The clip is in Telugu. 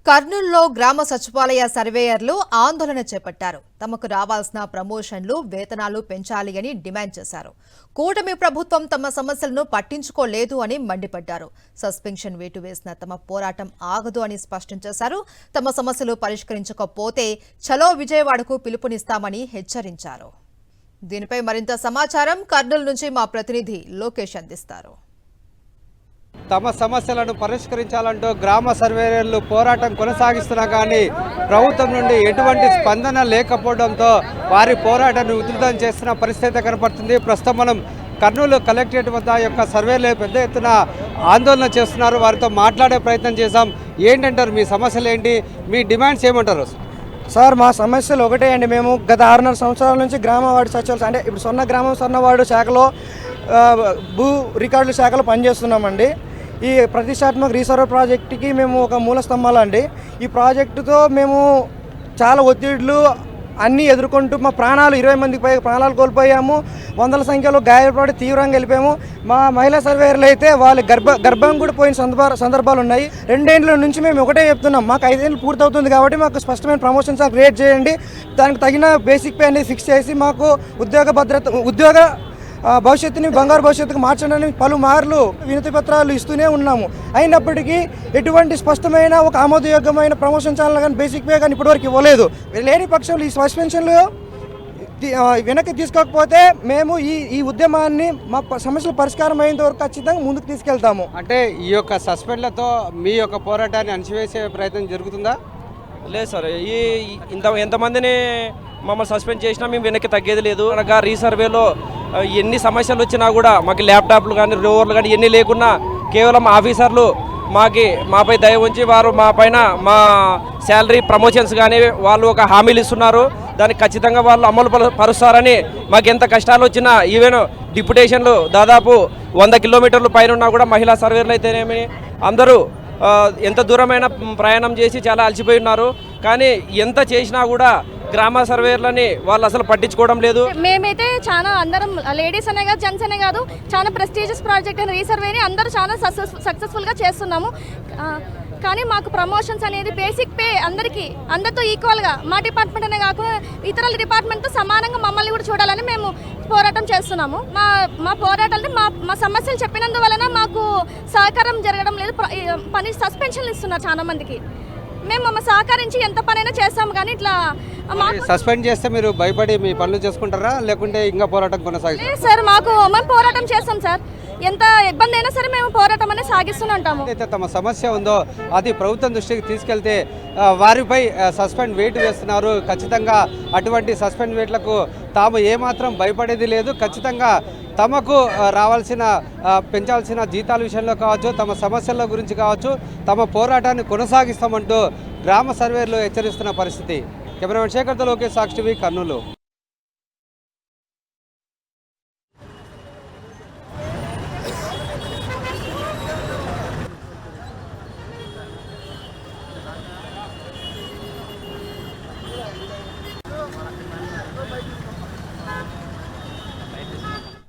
కర్నూలులో గ్రామ సచివాలయ సర్వేయర్లు ఆందోళన చేపట్టారు. తమకు రావాల్సిన ప్రమోషన్లు, వేతనాలు పెంచాలి అని డిమాండ్ చేశారు. కూటమి ప్రభుత్వం తమ సమస్యలను పట్టించుకోలేదు అని మండిపడ్డారు. సస్పెన్షన్ వేటు వేసిన తమ పోరాటం ఆగదు అని స్పష్టం చేశారు. తమ సమస్యలు పరిష్కరించకపోతే చలో విజయవాడకు పిలుపునిస్తామని హెచ్చరించారు. దీనిపై మరింత సమాచారం కర్నూలు నుంచి మా ప్రతినిధి లోకేష్ అందిస్తారు. తమ సమస్యలను పరిష్కరించాలంటూ గ్రామ సర్వేయర్లు పోరాటం కొనసాగిస్తున్నా కానీ ప్రభుత్వం నుండి ఎటువంటి స్పందన లేకపోవడంతో వారి పోరాటాన్ని ఉధృతం చేస్తున్న పరిస్థితి కనపడుతుంది. ప్రస్తుతం మనం కర్నూలు కలెక్టరేట్ వద్ద యొక్క సర్వేలు పెద్ద ఎత్తున ఆందోళన చేస్తున్నారు. వారితో మాట్లాడే ప్రయత్నం చేశాం. ఏంటంటారు, మీ సమస్యలు ఏంటి, మీ డిమాండ్స్ ఏమంటారు? సార్, మా సమస్యలు ఒకటే అండి. మేము గత 6.5 సంవత్సరాల నుంచి గ్రామవార్డు సచివాలయం అంటే ఇప్పుడు సొన్న గ్రామం సొన్నవార్డు శాఖలో భూ రికార్డుల శాఖలో పనిచేస్తున్నామండి. ఈ ప్రతిష్టాత్మక రీసర్వ్ ప్రాజెక్టుకి మేము ఒక మూల స్తంభాలు అండి. ఈ ప్రాజెక్టుతో మేము చాలా ఒత్తిడులు అన్నీ ఎదుర్కొంటూ మా ప్రాణాలు 20 మందికి పై ప్రాణాలు కోల్పోయాము. వందల సంఖ్యలో గాయపడి తీవ్రంగా వెళ్ళిపోయాము. మా మహిళా సర్వేయర్లు అయితే వాళ్ళ గర్భం కూడా పోయిన సందర్భాలు ఉన్నాయి. 2 ఏళ్ళ నుంచి మేము ఒకటే చెప్తున్నాం, మాకు 5 ఏళ్ళు పూర్తవుతుంది కాబట్టి మాకు స్పష్టమైన ప్రమోషన్స్ క్రియేట్ చేయండి, దానికి తగిన బేసిక్ పే అనేది ఫిక్స్ చేసి మాకు ఉద్యోగ భవిష్యత్తుని బంగారు భవిష్యత్తుకు మార్చడానికి పలుమార్లు వినతి పత్రాలు ఇస్తూనే ఉన్నాము. అయినప్పటికీ ఎటువంటి స్పష్టమైన ఒక ఆమోదయోగ్యమైన ప్రమోషన్ ఛానల్ కానీ బేసిక్ పే కానీ ఇప్పటివరకు ఇవ్వలేదు. లేని పక్షంలో ఈ సస్పెన్షన్లు వెనక్కి తీసుకోకపోతే మేము ఈ ఉద్యమాన్ని మా సమస్యల పరిష్కారం అయ్యేంత వరకు ఖచ్చితంగా ముందుకు తీసుకెళ్తాము. అంటే ఈ యొక్క సస్పెండ్లతో మీ యొక్క పోరాటాన్ని అణచివేసే ప్రయత్నం జరుగుతుందా? లేదు సార్, ఎంతమందిని మమ్మల్ని సస్పెండ్ చేసినా మేము వెనక్కి తగ్గేది లేదు. అనగా రీసర్వేలో ఎన్ని సమస్యలు వచ్చినా కూడా మాకు ల్యాప్టాప్లు కానీ రోవర్లు కానీ ఎన్ని లేకున్నా కేవలం ఆఫీసర్లు మాపై దయ ఉంచి వారు మా పైన మా శాలరీ ప్రమోషన్స్ కానీ వాళ్ళు ఒక హామీలు ఇస్తున్నారు. దానికి ఖచ్చితంగా వాళ్ళు అమలు పరుస్తారని మాకు ఎంత కష్టాలు వచ్చినా ఈవెన్ డిప్యుటేషన్లు దాదాపు 100 కిలోమీటర్లు పైన ఉన్నా కూడా మహిళా సర్వేర్లు అయితేనేమి అందరూ ఎంత దూరమైన ప్రయాణం చేసి చాలా అలసిపోయి ఉన్నారు. కానీ ఎంత చేసినా కూడా గ్రామ సర్వేర్లని వాళ్ళు అసలు పట్టించుకోవడం లేదు. మేమైతే చాలా అందరం లేడీస్ అనే కాదు, జెంట్స్ అనే కాదు, చాలా ప్రెస్టీజియస్ ప్రాజెక్ట్ అయిన రీసర్వేని అందరూ చాలా సక్సెస్ఫుల్గా చేస్తున్నాము. కానీ మాకు ప్రమోషన్స్ అనేది బేసిక్ పే అందరితో ఈక్వల్గా మా డిపార్ట్మెంట్ అనే కాకుండా ఇతర డిపార్ట్మెంట్తో సమానంగా మమ్మల్ని కూడా చూడాలని మేము పోరాటం చేస్తున్నాము. మా పోరాటాలు మా సమస్యలు చెప్పినందువలన మాకు సహకారం జరగడం లేదు. పని సస్పెన్షన్లు ఇస్తున్నారు చాలా మందికి. మేము సహకరించి ఎంత పనైనా చేస్తాము. కానీ ఇట్లా సస్పెండ్ చేస్తే మీరు భయపడి మీ పనులు చేసుకుంటారా, లేకుంటే ఇంకా పోరాటం కొనసాగిస్తారా? సార్, మేము పోరాటం చేస్తాం సార్. ఎంత ఇబ్బంది అయినా సరే మేము పోరాటం అనేది సాగిస్తూనే ఉంటాము. అయితే తమ సమస్య ఉందో అది ప్రభుత్వం దృష్టికి తీసుకెళ్తే వారిపై సస్పెండ్ వేటు వేస్తున్నారు. ఖచ్చితంగా అటువంటి సస్పెండ్ వేట్లకు తాము ఏమాత్రం భయపడేది లేదు. ఖచ్చితంగా తమకు పెంచాల్సిన జీతాల విషయంలో కావచ్చు, తమ సమస్యల గురించి కావచ్చు, తమ పోరాటాన్ని కొనసాగిస్తామంటూ గ్రామ సర్వేర్లు హెచ్చరిస్తున్న పరిస్థితి. కెమెరామెన్ శేఖర్తో లోకేష్, సాక్షి టీవీ, కర్నూలు.